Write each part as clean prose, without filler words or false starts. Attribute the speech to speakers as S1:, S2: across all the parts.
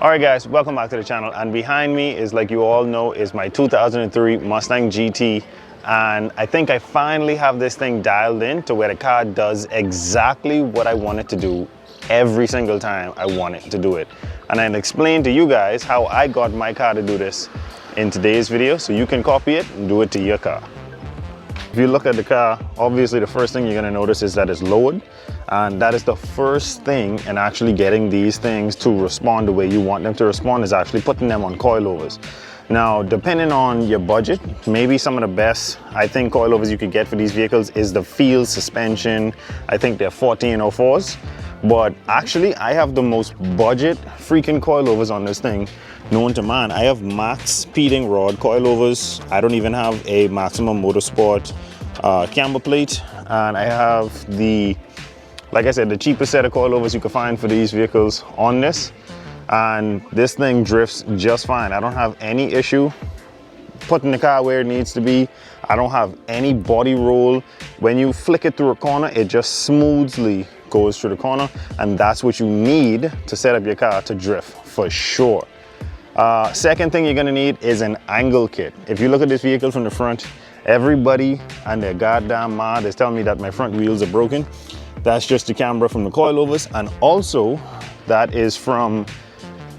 S1: Alright guys, welcome back to the channel, and behind me is, like you all know, is my 2003 Mustang GT, and I think I finally have this thing dialed in to where the car does exactly what I want it to do every single time I want it to do it. And I'll explain to you guys how I got my car to do this in today's video so you can copy it and do it to your car. If you look at the car, obviously the first thing you're going to notice is that it's lowered, and that is the first thing in actually getting these things to respond the way you want them to respond, is actually putting them on coilovers. Now, depending on your budget, maybe some of the best, I think, coilovers you could get for these vehicles is the Field suspension. I think they're 1404s, but actually I have the most budget freaking coilovers on this thing known to man. I have max speeding rod coilovers. I don't even have a Maximum Motorsport camber plate, and I have the, like I said, the cheapest set of coilovers you can find for these vehicles on this, and this thing drifts just fine. I don't have any issue putting the car where it needs to be. I don't have any body roll. When you flick it through a corner, it just smoothly goes through the corner, and that's what you need to set up your car to drift for sure. Second thing you're gonna need is an angle kit. If you look at this vehicle from the front, everybody and their goddamn mad is telling me that my front wheels are broken. That's just the camber from the coilovers, and also that is from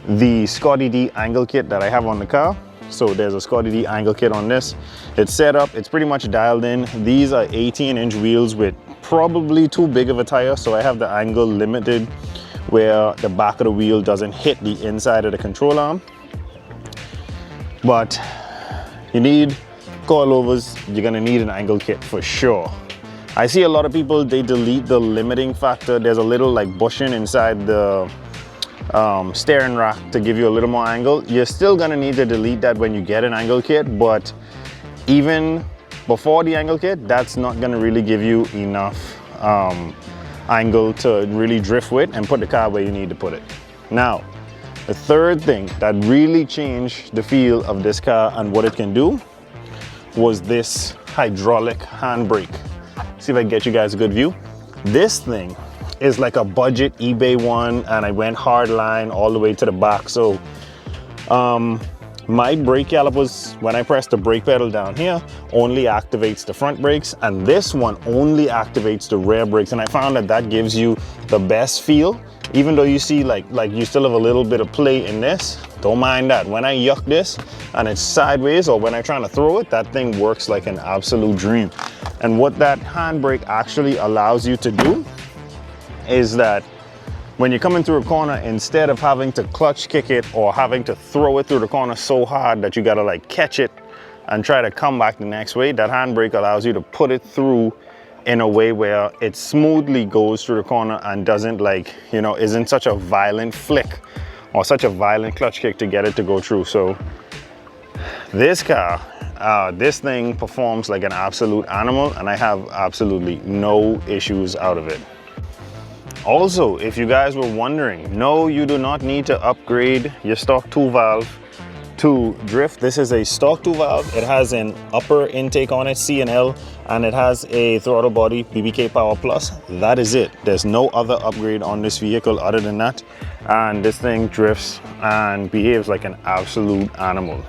S1: the Scotty D angle kit that I have on the car. So there's a Scotty D angle kit on this. It's set up, it's pretty much dialed in. These are 18-inch wheels with probably too big of a tire, so I have the angle limited where the back of the wheel doesn't hit the inside of the control arm. But you need coilovers, you're gonna need an angle kit for sure. I see a lot of people, they delete the limiting factor. There's a little like bushing inside the steering rack to give you a little more angle. You're still gonna need to delete that when you get an angle kit, but even before the angle kit, that's not gonna really give you enough angle to really drift with and put the car where you need to put it. Now, the third thing that really changed the feel of this car and what it can do was this hydraulic handbrake. See if I can get you guys a good view. This thing is like a budget eBay one, and I went hard line all the way to the back. So my brake calipers, when I press the brake pedal down here, only activates the front brakes, and this one only activates the rear brakes. And I found that that gives you the best feel. Even though you see like you still have a little bit of play in this, don't mind that. When I yuck this and it's sideways, or when I'm trying to throw it, that thing works like an absolute dream. And what that handbrake actually allows you to do is that when you're coming through a corner, instead of having to clutch kick it or having to throw it through the corner so hard that you gotta like catch it and try to come back the next way, that handbrake allows you to put it through in a way where it smoothly goes through the corner and doesn't, like, you know, isn't such a violent flick or such a violent clutch kick to get it to go through. So this car, this thing performs like an absolute animal, and I have absolutely no issues out of it. Also, if you guys were wondering, no, you do not need to upgrade your stock 2 valve to drift. This is a stock 2 valve. It has an upper intake on it, C&L, and it has a throttle body BBK Power Plus. That is it. There's no other upgrade on this vehicle other than that, and this thing drifts and behaves like an absolute animal.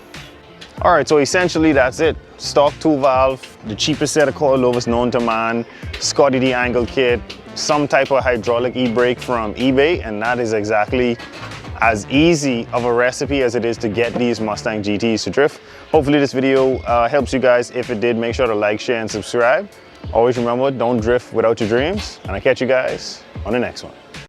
S1: All right, so essentially that's it. Stock 2 valve, the cheapest set of coilovers known to man, Scotty D angle kit, some type of hydraulic e-brake from eBay, and that is exactly as easy of a recipe as it is to get these Mustang GTs to drift. Hopefully this video helps you guys. If it did, make sure to like, share, and subscribe. Always remember, don't drift without your dreams, and I'll catch you guys on the next one.